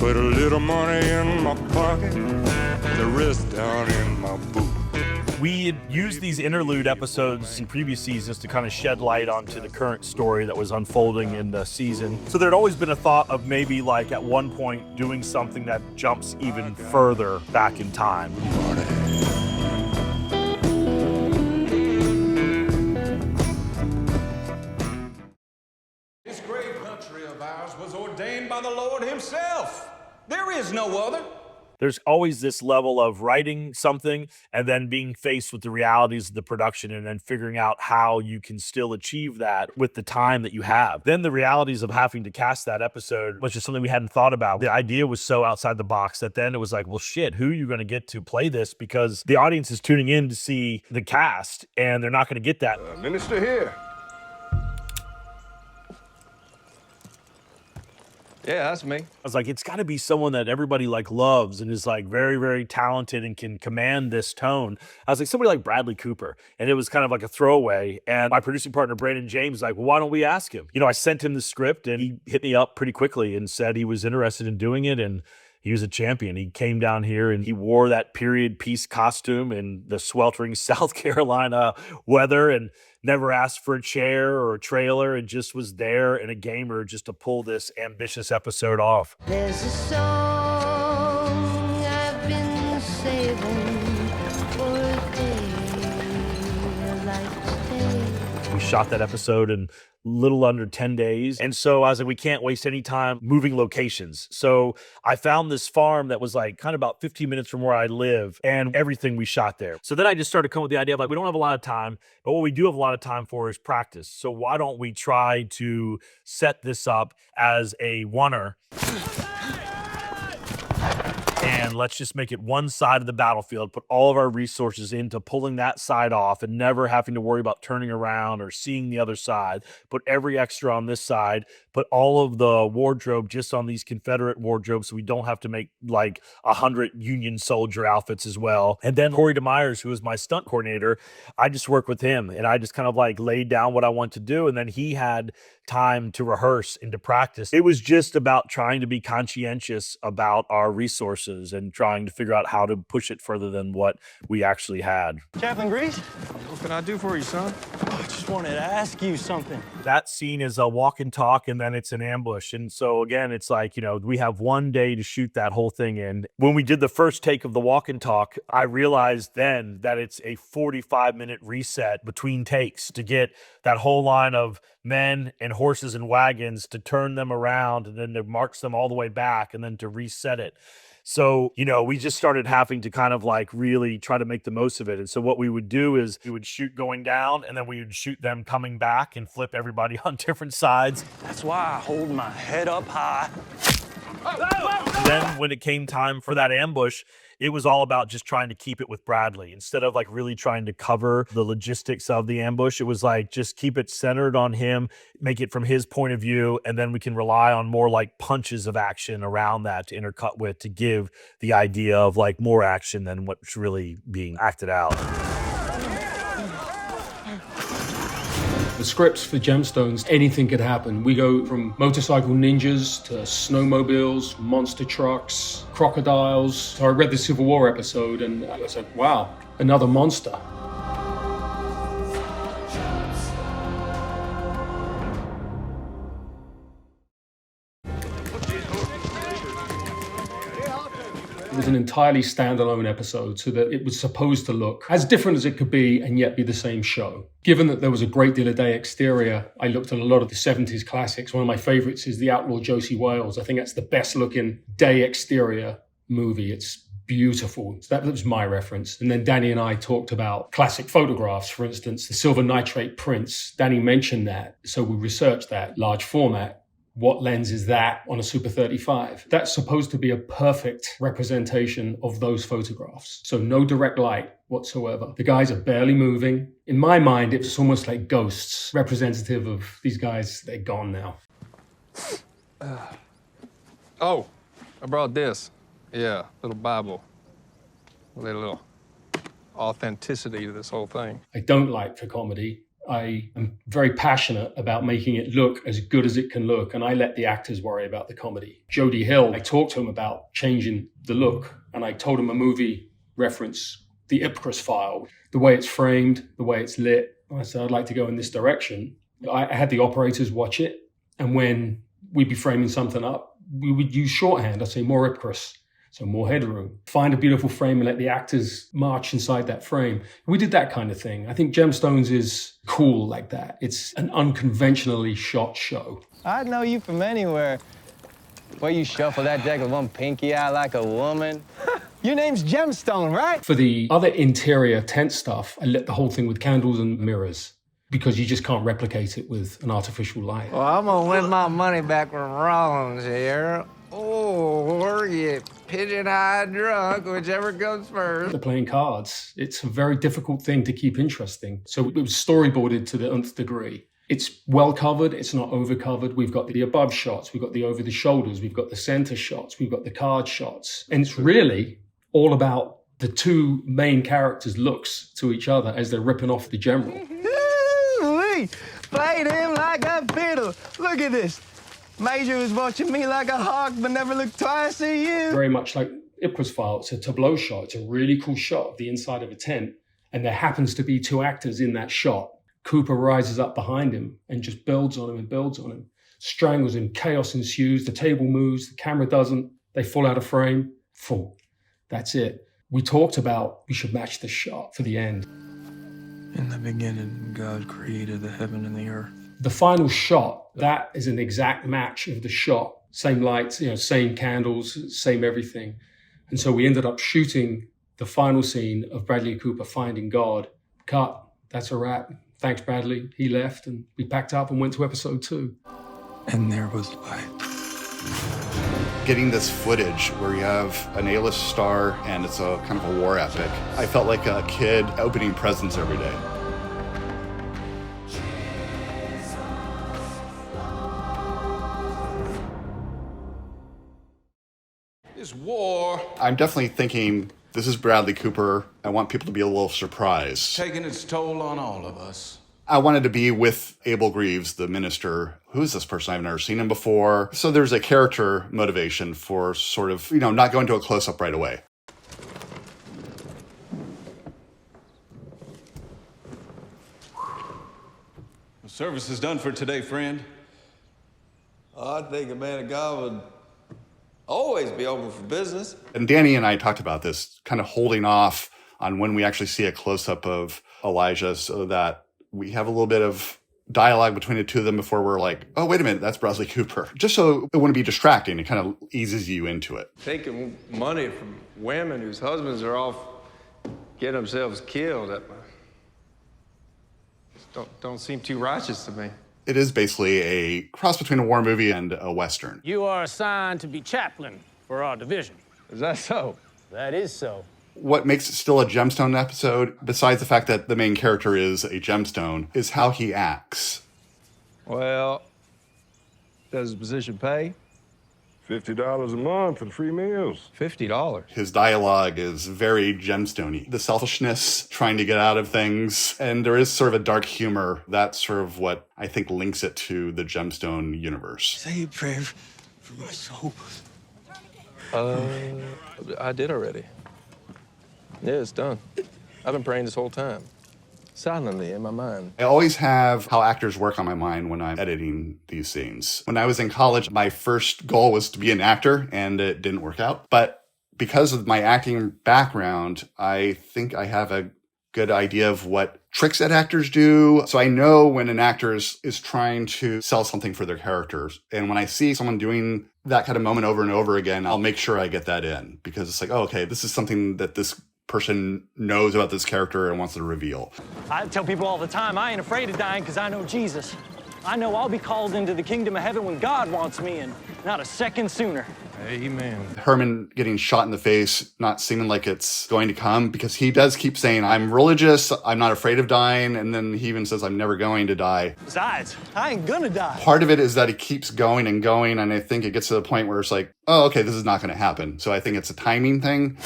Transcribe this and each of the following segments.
Put a little money in my pocket, the rest down in my boot. We had used these interlude episodes in previous seasons to kind of shed light onto the current story that was unfolding in the season. So there'd always been a thought of maybe like at one point doing something that jumps even further back in time. This great country of ours was ordained by the Lord himself. There is no other. There's always this level of writing something and then being faced with the realities of the production and then figuring out how you can still achieve that with the time that you have. Then the realities of having to cast that episode was just something we hadn't thought about. The idea was so outside the box that then it was like, well, shit, who are you going to get to play this? Because the audience is tuning in to see the cast and they're not going to get that. Minister here. Yeah, that's me. I was like, it's got to be someone that everybody like loves and is like very, very talented and can command this tone. I was like, somebody like Bradley Cooper. And it was kind of like a throwaway. And my producing partner, Brandon James, was like, well, why don't we ask him? You know, I sent him the script and he hit me up pretty quickly and said he was interested in doing it. And he was a champion. He came down here and he wore that period piece costume in the sweltering South Carolina weather and never asked for a chair or a trailer and just was there and a gamer just to pull this ambitious episode off. There's a song I've been saving for a day like today. We shot that episode in little under 10 days. And so I was like, we can't waste any time moving locations. So I found this farm that was like kind of about 15 minutes from where I live and everything we shot there. So then I just started coming with the idea of like, we don't have a lot of time, but what we do have a lot of time for is practice. So why don't we try to set this up as a oneer? And let's just make it one side of the battlefield, put all of our resources into pulling that side off and never having to worry about turning around or seeing the other side. Put every extra on this side, put all of the wardrobe just on these Confederate wardrobes so we don't have to make like 100 Union soldier outfits as well. And then Corey DeMeyers, who is my stunt coordinator, I just worked with him and I just kind of like laid down what I want to do. And then he had time to rehearse and to practice. It was just about trying to be conscientious about our resources and trying to figure out how to push it further than what we actually had. Chaplain Grease? What can I do for you, son? I just wanted to ask you something. That scene is a walk and talk and then it's an ambush. And so again, it's like, you know, we have one day to shoot that whole thing in. When we did the first take of the walk and talk, I realized then that it's a 45-minute reset between takes to get that whole line of men and horses and wagons to turn them around and then to march them all the way back and then to reset it. So, you know, we just started having to kind of like really try to make the most of it. And so what we would do is we would shoot going down and then we would shoot them coming back and flip everybody on different sides. That's why I hold my head up high. And then when it came time for that ambush, it was all about just trying to keep it with Bradley. Instead of like really trying to cover the logistics of the ambush, it was like just keep it centered on him, make it from his point of view, and then we can rely on more like punches of action around that to intercut with to give the idea of like more action than what's really being acted out. The scripts for Gemstones, anything could happen. We go from motorcycle ninjas to snowmobiles, monster trucks, crocodiles. So I read the Civil War episode and I said, wow, another monster. It was an entirely standalone episode so that it was supposed to look as different as it could be and yet be the same show. Given that there was a great deal of day exterior, I looked at a lot of the 70s classics. One of my favorites is The Outlaw Josie Wales. I think that's the best looking day exterior movie. It's beautiful. So that was my reference. And then Danny and I talked about classic photographs, for instance, the silver nitrate prints. Danny mentioned that. So we researched that large format. What lens is that on a Super 35? That's supposed to be a perfect representation of those photographs. So no direct light whatsoever. The guys are barely moving. In my mind, it's almost like ghosts, representative of these guys. They're gone now. Oh, I brought this. Yeah, little Bible. A little authenticity to this whole thing. I don't like for comedy. I am very passionate about making it look as good as it can look, and I let the actors worry about the comedy. Jody Hill, I talked to him about changing the look, and I told him a movie reference, The Ipcris File, the way it's framed, the way it's lit. I said, I'd like to go in this direction. I had the operators watch it, and when we'd be framing something up, we would use shorthand. I'd say more Ipcris, so more headroom. Find a beautiful frame and let the actors march inside that frame. We did that kind of thing. I think Gemstones is cool like that. It's an unconventionally shot show. I'd know you from anywhere. Where you shuffle that deck with one pinky out like a woman. Your name's Gemstone, right? For the other interior tent stuff, I lit the whole thing with candles and mirrors because you just can't replicate it with an artificial light. Well, I'm gonna win my money back from Rollins here. Or get pigeon-eyed drunk, whichever comes first. They're playing cards. It's a very difficult thing to keep interesting. So it was storyboarded to the nth degree. It's well covered. It's not over covered. We've got the above shots. We've got the over the shoulders. We've got the center shots. We've got the card shots. And it's really all about the two main characters' looks to each other as they're ripping off the general. Ooh-wee. Played him like a fiddle. Look at this. Major was watching me like a hawk, but never looked twice at you. Very much like Ipcris File. It's a tableau shot. It's a really cool shot of the inside of a tent. And there happens to be two actors in that shot. Cooper rises up behind him and just builds on him and builds on him. Strangles him. Chaos ensues. The table moves. The camera doesn't. They fall out of frame. Full. That's it. We talked about we should match the shot for the end. In the beginning, God created the heaven and the earth. The final shot, that is an exact match of the shot. Same lights, same candles, same everything. And so we ended up shooting the final scene of Bradley Cooper finding God. Cut. That's a wrap. Thanks, Bradley. He left, and we packed up and went to episode 2. And there was light. Getting this footage where you have an A-list star and it's a kind of a war epic, I felt like a kid opening presents every day. This war I'm definitely thinking, this is Bradley Cooper. I want people to be a little surprised. taking its toll on all of us. I wanted to be with Abel Greaves, the minister. Who is this person? I've never seen him before. So there's a character motivation for sort of, not going to a close-up right away. The service is done for today, friend. I think a man of God would always be open for business. And Danny and I talked about this, kind of holding off on when we actually see a close-up of Elijah so that we have a little bit of dialogue between the two of them before we're like, oh, wait a minute, that's Bradley Cooper. Just so it wouldn't be distracting. It kind of eases you into it. Taking money from women whose husbands are off getting themselves killed, that don't seem too righteous to me. It is basically a cross between a war movie and a Western. You are assigned to be chaplain for our division. Is that so? That is so. What makes it still a Gemstone episode, besides the fact that the main character is a gemstone, is how he acts. Well, does the position pay? $50 a month and free meals. $50. His dialogue is very gemstone-y. The selfishness, trying to get out of things, and there is sort of a dark humor. That's sort of what I think links it to the Gemstone universe. Say a prayer for my soul. I did already. Yeah, it's done. I've been praying this whole time, silently in my mind. I always have how actors work on my mind when I'm editing these scenes. When I was in college, my first goal was to be an actor, and it didn't work out. But because of my acting background, I think I have a good idea of what tricks that actors do. So I know when an actor is trying to sell something for their characters. And when I see someone doing that kind of moment over and over again, I'll make sure I get that in. Because it's like, oh, okay, this is something that this person knows about this character and wants to reveal. I tell people all the time, I ain't afraid of dying because I know Jesus. I know I'll be called into the kingdom of heaven when God wants me, and not a second sooner. Amen. Herman getting shot in the face, not seeming like it's going to come, because he does keep saying, I'm religious, I'm not afraid of dying, and then he even says, I'm never going to die. Besides, I ain't gonna die. Part of it is that he keeps going and going, and I think it gets to the point where it's like, oh, okay, this is not going to happen. So I think it's a timing thing.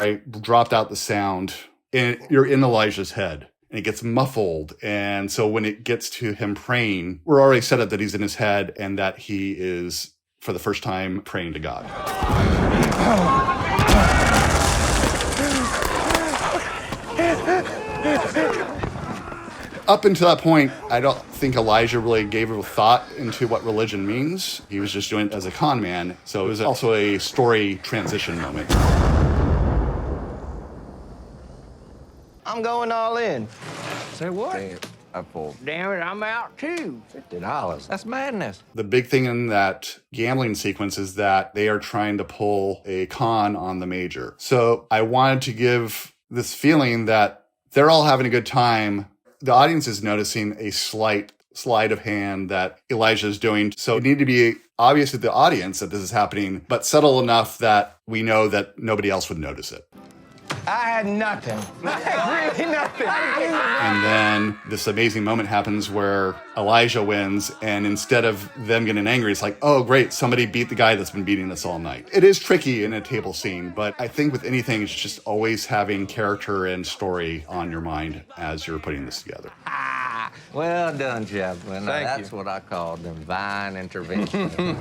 I dropped out the sound and you're in Elijah's head. And it gets muffled. And so when it gets to him praying, we're already set up that he's in his head and that he is, for the first time, praying to God. Up until that point, I don't think Elijah really gave a thought into what religion means. He was just doing it as a con man. So it was also a story transition moment. I'm going all in. Say what? Damn it, I'm out too. $50. That's madness. The big thing in that gambling sequence is that they are trying to pull a con on the major. So I wanted to give this feeling that they're all having a good time. The audience is noticing a slight sleight of hand that Elijah is doing. So it needed to be obvious to the audience that this is happening, but subtle enough that we know that nobody else would notice it. I had nothing. I had really nothing. And then this amazing moment happens where Elijah wins, and instead of them getting angry, it's like, oh, great, somebody beat the guy that's been beating us all night. It is tricky in a table scene, but I think with anything, it's just always having character and story on your mind as you're putting this together. Well done, Chaplin. Thank That's you. what I call divine intervention.